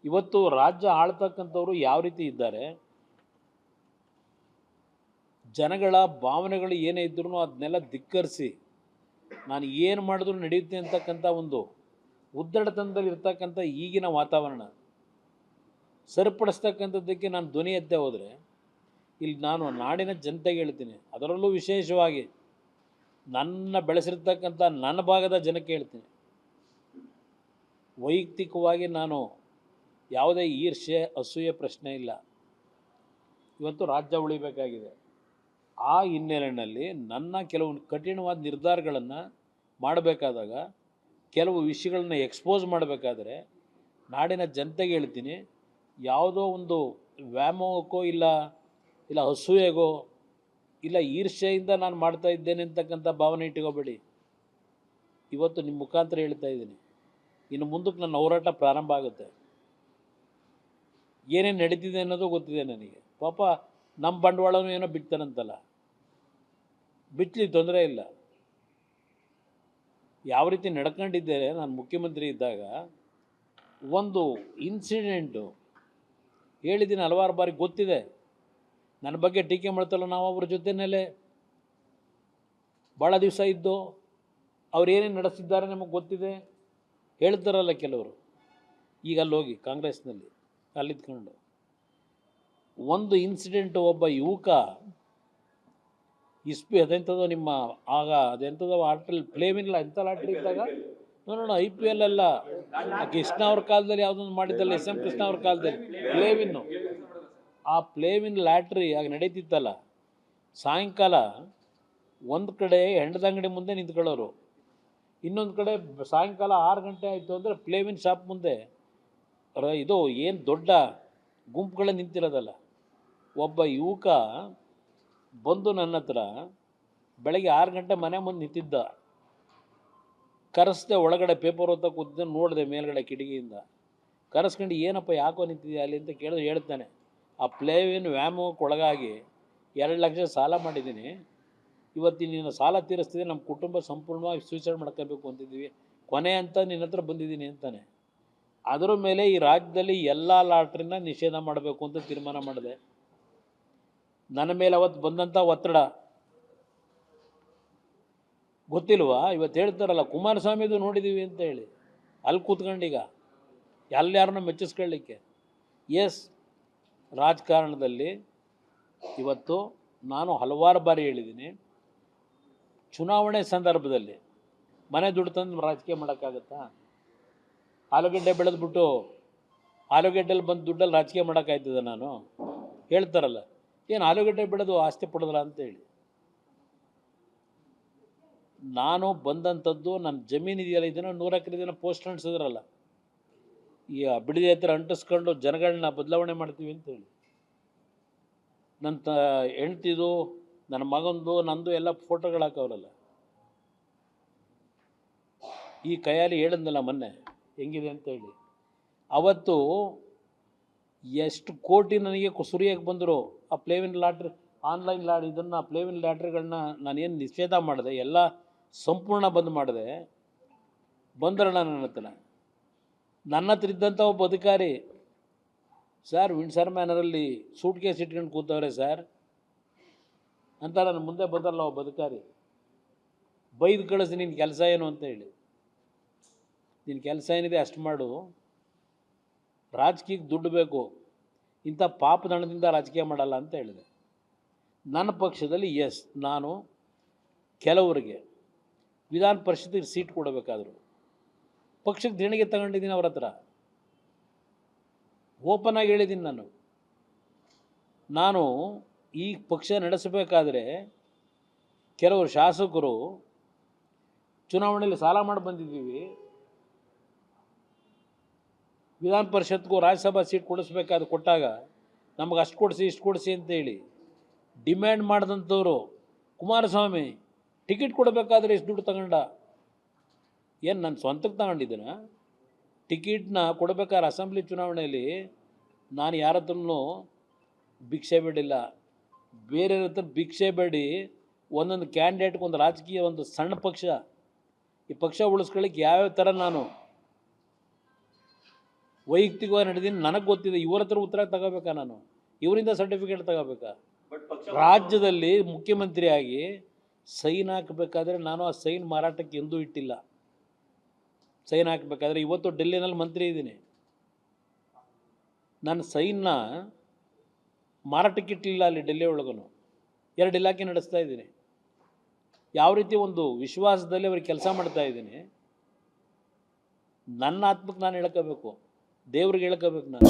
ಇವತ್ತು ರಾಜ್ಯ ಆಳ್ತಕ್ಕಂಥವ್ರು ಯಾವ ರೀತಿ ಇದ್ದಾರೆ, ಜನಗಳ ಭಾವನೆಗಳು ಏನೇ ಇದ್ರೂ ಅದನ್ನೆಲ್ಲ ಧಿಕ್ಕರಿಸಿ ನಾನು ಏನು ಮಾಡಿದ್ರು ನಡೆಯುತ್ತೆ ಅಂತಕ್ಕಂಥ ಒಂದು ಉದ್ದಡತನದಲ್ಲಿ ಇರ್ತಕ್ಕಂಥ ಈಗಿನ ವಾತಾವರಣ ಸರಿಪಡಿಸ್ತಕ್ಕಂಥದ್ದಕ್ಕೆ ನಾನು ಧ್ವನಿ ಎತ್ತೇ ಹೋದರೆ ಇಲ್ಲಿ ನಾನು ನಾಡಿನ ಜನತೆಗೆ ಹೇಳ್ತೀನಿ, ಅದರಲ್ಲೂ ವಿಶೇಷವಾಗಿ ನನ್ನ ಬೆಳೆಸಿರ್ತಕ್ಕಂಥ ನನ್ನ ಭಾಗದ ಜನಕ್ಕೆ ಹೇಳ್ತೀನಿ, ವೈಯಕ್ತಿಕವಾಗಿ ನಾನು ಯಾವುದೇ ಈರ್ಷೆ ಅಸೂಯೆ ಪ್ರಶ್ನೆ ಇಲ್ಲ. ಇವತ್ತು ರಾಜ್ಯ ಉಳಿಬೇಕಾಗಿದೆ. ಆ ಹಿನ್ನೆಲೆಯಲ್ಲಿ ನನ್ನ ಕೆಲವು ಕಠಿಣವಾದ ನಿರ್ಧಾರಗಳನ್ನು ಮಾಡಬೇಕಾದಾಗ, ಕೆಲವು ವಿಷಯಗಳನ್ನ ಎಕ್ಸ್ಪೋಸ್ ಮಾಡಬೇಕಾದ್ರೆ ನಾಡಿನ ಜನತೆಗೆ ಹೇಳ್ತೀನಿ, ಯಾವುದೋ ಒಂದು ವ್ಯಾಮೋಹಕ್ಕೋ ಇಲ್ಲ ಅಸೂಯೆಗೋ ಇಲ್ಲ ಈರ್ಷೆಯಿಂದ ನಾನು ಮಾಡ್ತಾ ಇದ್ದೇನೆ ಅಂತಕ್ಕಂಥ ಭಾವನೆ ಇಟ್ಕೋಬೇಡಿ. ಇವತ್ತು ನಿಮ್ಮ ಮುಖಾಂತರ ಹೇಳ್ತಾ ಇದ್ದೀನಿ, ಇನ್ನು ಮುಂದಕ್ಕೆ ನನ್ನ ಹೋರಾಟ ಪ್ರಾರಂಭ ಆಗುತ್ತೆ. ಏನೇನು ನಡೀತಿದೆ ಅನ್ನೋದು ಗೊತ್ತಿದೆ ನನಗೆ. ಪಾಪ ನಮ್ಮ ಬಂಡವಾಳನೂ ಏನೋ ಬಿಡ್ತಾನಂತಲ್ಲ, ಬಿಟ್ಟಲಿ ತೊಂದರೆ ಇಲ್ಲ. ಯಾವ ರೀತಿ ನಡ್ಕೊಂಡಿದ್ದೇನೆ ನಾನು ಮುಖ್ಯಮಂತ್ರಿ ಇದ್ದಾಗ, ಒಂದು ಇನ್ಸಿಡೆಂಟು ಹೇಳಿದ್ದೀನಿ ಹಲವಾರು ಬಾರಿ, ಗೊತ್ತಿದೆ. ನನ್ನ ಬಗ್ಗೆ ಟೀಕೆ ಮಾಡ್ತಲ್ಲ, ನಾವು ಅವ್ರ ಜೊತೆಯಲ್ಲೇ ಭಾಳ ದಿವಸ ಇದ್ದು ಅವ್ರು ಏನೇನು ನಡೆಸಿದ್ದಾರೆ ನಮಗೆ ಗೊತ್ತಿದೆ. ಹೇಳ್ತಾರಲ್ಲ ಕೆಲವರು, ಈಗ ಅಲ್ಲಿ ಹೋಗಿ ಕಾಂಗ್ರೆಸ್ನಲ್ಲಿ ಅಲ್ಲಿದ್ಕೊಂಡು ಒಂದು ಇನ್ಸಿಡೆಂಟು, ಒಬ್ಬ ಯುವಕ ಅದೆಂಥದೋ ನಿಮ್ಮ ಆಗ ಅದೆಂಥದೋ ಆಟಲ್ ಪ್ಲೇವಿನ್ ಎಂಥ ಲಾಟ್ರಿ ಇದ್ದಾಗ ನೋಡೋಣ, IPL ಅಲ್ಲ, ಕೃಷ್ಣ ಅವ್ರ ಕಾಲದಲ್ಲಿ ಯಾವುದೊಂದು ಮಾಡಿದ್ದಲ್ಲ, SM ಕೃಷ್ಣ ಅವ್ರ ಕಾಲದಲ್ಲಿ ಪ್ಲೇವಿನ್ನು, ಆ ಪ್ಲೇವಿನ್ ಲ್ಯಾಟ್ರಿ ಆಗ ನಡೀತಿತ್ತಲ್ಲ. ಸಾಯಂಕಾಲ ಒಂದು ಕಡೆ ಹೆಂಡದ ಅಂಗಡಿ ಮುಂದೆ ನಿಂತ್ಕೊಳ್ಳೋರು, ಇನ್ನೊಂದು ಕಡೆ ಸಾಯಂಕಾಲ 6 ಗಂಟೆ ಆಯಿತು ಅಂದರೆ ಪ್ಲೇವಿನ್ ಶಾಪ್ ಮುಂದೆ ಇದು ಏನು ದೊಡ್ಡ ಗುಂಪುಗಳೇ ನಿಂತಿರೋದಲ್ಲ. ಒಬ್ಬ ಯುವಕ ಬಂದು ನನ್ನ ಹತ್ರ ಬೆಳಗ್ಗೆ 6 ಗಂಟೆ ಮನೆ ಮುಂದೆ ನಿಂತಿದ್ದ. ಕರೆಸ್ದೆ, ಒಳಗಡೆ ಪೇಪರ್ ಓದ್ತಾ ಕೂತಿದ್ದ, ನೋಡಿದೆ ಮೇಲ್ಗಡೆ ಕಿಟಕಿಯಿಂದ. ಕರೆಸ್ಕೊಂಡು ಏನಪ್ಪ ಯಾಕೋ ನಿಂತಿದ್ಯಾ ಅಲ್ಲಿ ಅಂತ ಕೇಳಿದ್ರೆ ಹೇಳ್ತಾನೆ, ಆ ಪ್ಲೇವಿನ್ ವ್ಯಾಮೋಹಕ್ಕೆ ಒಳಗಾಗಿ 2 ಲಕ್ಷ ಸಾಲ ಮಾಡಿದ್ದೀನಿ, ಇವತ್ತು ನಿನ್ನ ಸಾಲ ತೀರಿಸ್ತಿದ್ದೆ, ನಮ್ಮ ಕುಟುಂಬ ಸಂಪೂರ್ಣವಾಗಿ ಸೂಸೈಡ್ ಮಾಡ್ಕೋಬೇಕು ಅಂತಿದ್ದೀವಿ, ಕೊನೆ ಅಂತ ನಿನ್ನ ಹತ್ರ ಬಂದಿದ್ದೀನಿ ಅಂತಾನೆ. ಅದರ ಮೇಲೆ ಈ ರಾಜ್ಯದಲ್ಲಿ ಎಲ್ಲ ಲಾಟ್ರಿನ ನಿಷೇಧ ಮಾಡಬೇಕು ಅಂತ ತೀರ್ಮಾನ ಮಾಡಿದೆ. ನನ್ನ ಮೇಲೆ ಅವತ್ತು ಬಂದಂಥ ಒತ್ತಡ ಗೊತ್ತಿಲ್ವಾ? ಇವತ್ತು ಹೇಳ್ತಾರಲ್ಲ ಕುಮಾರಸ್ವಾಮಿದು ನೋಡಿದ್ದೀವಿ ಅಂತ ಹೇಳಿ, ಅಲ್ಲಿ ಕೂತ್ಕೊಂಡೀಗ ಯಾರನ್ನ ಮೆಚ್ಚಿಸ್ಕೊಳ್ಳಿಕ್ಕೆ. ಎಸ್, ರಾಜಕಾರಣದಲ್ಲಿ ಇವತ್ತು ನಾನು ಹಲವಾರು ಬಾರಿ ಹೇಳಿದ್ದೀನಿ, ಚುನಾವಣೆ ಸಂದರ್ಭದಲ್ಲಿ ಮನೆ ದುಡ್ಡು ತಂದು ರಾಜಕೀಯ ಮಾಡೋಕ್ಕಾಗತ್ತಾ? ಆಲೂಗಡ್ಡೆ ಬೆಳೆದ್ಬಿಟ್ಟು ಆಲೂಗಡ್ಡೆಯಲ್ಲಿ ಬಂದು ದುಡ್ಡಲ್ಲಿ ರಾಜಕೀಯ ಮಾಡೋಕ್ಕಾಯ್ತದೆ? ನಾನು ಹೇಳ್ತಾರಲ್ಲ, ಏನು ಆಲೂಗಡ್ಡೆ ಬೆಳೆದು ಆಸ್ತಿ ಪಡೆದ್ರ ಅಂತೇಳಿ. ನಾನು ಬಂದಂಥದ್ದು ನನ್ನ ಜಮೀನು ಇದೆಯಲ್ಲ, ಇದನ್ನು 100 ಎಕರೆ ಇದನ್ನು ಪೋಸ್ಟ್ ಅಂಟಿಸಿದ್ರಲ್ಲ, ಈ ಬಿಡದಿ ಹತ್ರ ಅಂಟಿಸ್ಕೊಂಡು ಜನಗಳನ್ನ ಬದಲಾವಣೆ ಮಾಡ್ತೀವಿ ಅಂತೇಳಿ. ನನ್ನ ಹೆಂಡ್ತಿದು, ನನ್ನ ಮಗಂದು, ನಂದು ಎಲ್ಲ ಫೋಟೋಗಳು ಹಾಕವ್ರಲ್ಲ. ಈ ಕೈಯಲ್ಲಿ ಹೇಳಿದ್ನಲ್ಲ ಮೊನ್ನೆ ಹೆಂಗಿದೆ ಅಂತೇಳಿ. ಅವತ್ತು ಎಷ್ಟು ಕೋಟಿ ನನಗೆ ಸುರಿಯಕ್ಕೆ ಬಂದರು. ಆ ಪ್ಲೇವಿನ್ ಲಾಟ್ರಿ, ಆನ್ಲೈನ್ ಇದನ್ನು ಪ್ಲೇವಿನ್ ಲಾಟ್ರಿಗಳನ್ನ ನಾನೇನು ನಿಷೇಧ ಮಾಡಿದೆ, ಎಲ್ಲ ಸಂಪೂರ್ಣ ಬಂದ್ ಮಾಡಿದೆ. ಬಂದ್ರಣ್ಣ ನನ್ನ ಹತ್ರ ಇದ್ದಂಥ ಒಬ್ಬ ಅಧಿಕಾರಿ, ಸರ್ ವಿಂಡ್ಸರ್ ಮ್ಯಾನರಲ್ಲಿ ಸೂಟ್ ಕೇಸ್ ಇಟ್ಕೊಂಡು ಕೂತವ್ರೆ ಸರ್ ಅಂತ ನನ್ನ ಮುಂದೆ ಬಂದಲ್ಲ ಒಬ್ಬ ಅಧಿಕಾರಿ. ಬೈದು ಕಳಿಸಿ, ನಿನ್ನ ಕೆಲಸ ಏನು ಅಂತ ಹೇಳಿ. ನಿನ್ನ ಕೆಲಸ ಏನಿದೆ ಅಷ್ಟು ಮಾಡು, ರಾಜಕೀಯಕ್ಕೆ ದುಡ್ಡು ಬೇಕು, ಇಂಥ ಪಾಪದಂಡದಿಂದ ರಾಜಕೀಯ ಮಾಡಲ್ಲ ಅಂತ ಹೇಳಿದೆ. ನನ್ನ ಪಕ್ಷದಲ್ಲಿ ಎಸ್, ನಾನು ಕೆಲವರಿಗೆ ವಿಧಾನ ಪರಿಷತ್ತಿಗೆ ಸೀಟ್ ಕೊಡಬೇಕಾದ್ರು ಪಕ್ಷಕ್ಕೆ ದೇಣಿಗೆ ತಗೊಂಡಿದ್ದೀನಿ, ಅವ್ರ ಹತ್ರ ಓಪನ್ ಆಗಿ ಹೇಳಿದ್ದೀನಿ. ನಾನು ಈ ಪಕ್ಷ ನಡೆಸಬೇಕಾದ್ರೆ ಕೆಲವರು ಶಾಸಕರು ಚುನಾವಣೆಯಲ್ಲಿ ಸಾಲ ಮಾಡಿ ಬಂದಿದ್ದೀವಿ, ವಿಧಾನ ಪರಿಷತ್ಗೂ ರಾಜ್ಯಸಭಾ ಸೀಟ್ ಕೊಡಿಸ್ಬೇಕಾದ್ರೆ ಕೊಟ್ಟಾಗ ನಮಗೆ ಅಷ್ಟು ಕೊಡಿಸಿ ಇಷ್ಟು ಕೊಡಿಸಿ ಅಂತೇಳಿ ಡಿಮ್ಯಾಂಡ್ ಮಾಡಿದಂಥವ್ರು. ಕುಮಾರಸ್ವಾಮಿ ಟಿಕೆಟ್ ಕೊಡಬೇಕಾದ್ರೆ ಎಷ್ಟು ದುಡ್ಡು ತಗೊಂಡ? ಏನು ನನ್ನ ಸ್ವಂತಕ್ಕೆ ತಗೊಂಡಿದ್ದೀನ? ಟಿಕೆಟ್ನ ಕೊಡಬೇಕಾದ್ರೆ ಅಸೆಂಬ್ಲಿ ಚುನಾವಣೆಯಲ್ಲಿ ನಾನು ಯಾರ ಹತ್ರನೂ ಭಿಕ್ಷೆ ಬೇಡಿಲ್ಲ. ಬೇರೆಯವ್ರ ಹತ್ರ ಭಿಕ್ಷೆ ಬೇಡಿ ಒಂದೊಂದು ಕ್ಯಾಂಡಿಡೇಟ್ಗೆ ಒಂದು ರಾಜಕೀಯ ಒಂದು ಸಣ್ಣ ಪಕ್ಷ, ಈ ಪಕ್ಷ ಉಳಿಸ್ಕೊಳ್ಳಿಕ್ಕೆ ಯಾವ್ಯಾವ ಥರ ನಾನು ವೈಯಕ್ತಿಕವಾಗಿ ನಡೆದೀನಿ, ನನಗೆ ಗೊತ್ತಿದೆ. ಇವ್ರ ಹತ್ರ ಉತ್ತರ ತಗೋಬೇಕಾ ನಾನು? ಇವರಿಂದ ಸರ್ಟಿಫಿಕೇಟ್ ತಗೋಬೇಕಾ? ರಾಜ್ಯದಲ್ಲಿ ಮುಖ್ಯಮಂತ್ರಿಯಾಗಿ ಸೈನ್ ಹಾಕಬೇಕಾದ್ರೆ ನಾನು ಆ ಸೈನ್ ಮಾರಾಟಕ್ಕೆ ಎಂದೂ ಇಟ್ಟಿಲ್ಲ. ಸೈನ್ ಹಾಕಬೇಕಾದ್ರೆ ಇವತ್ತು ಡೆಲ್ಲಿನಲ್ಲಿ ಮಂತ್ರಿ ಇದ್ದೀನಿ, ನಾನು ಸೈನ್ನ ಮಾರಾಟಕ್ಕೆ ಇಟ್ಟಿಲ್ಲ. ಅಲ್ಲಿ ಡೆಲ್ಲಿ ಒಳಗೂ 2 ಇಲಾಖೆ ನಡೆಸ್ತಾ ಇದ್ದೀನಿ. ಯಾವ ರೀತಿ ಒಂದು ವಿಶ್ವಾಸದಲ್ಲಿ ಅವ್ರಿಗೆ ಕೆಲಸ ಮಾಡ್ತಾ ಇದ್ದೀನಿ. ನನ್ನ ಆತ್ಮಕ್ಕೆ ನಾನು ಹೇಳ್ಕೋಬೇಕು, ದೇವ್ರಿಗೆ ಹೇಳ್ಕೋಬೇಕು ನಾನು.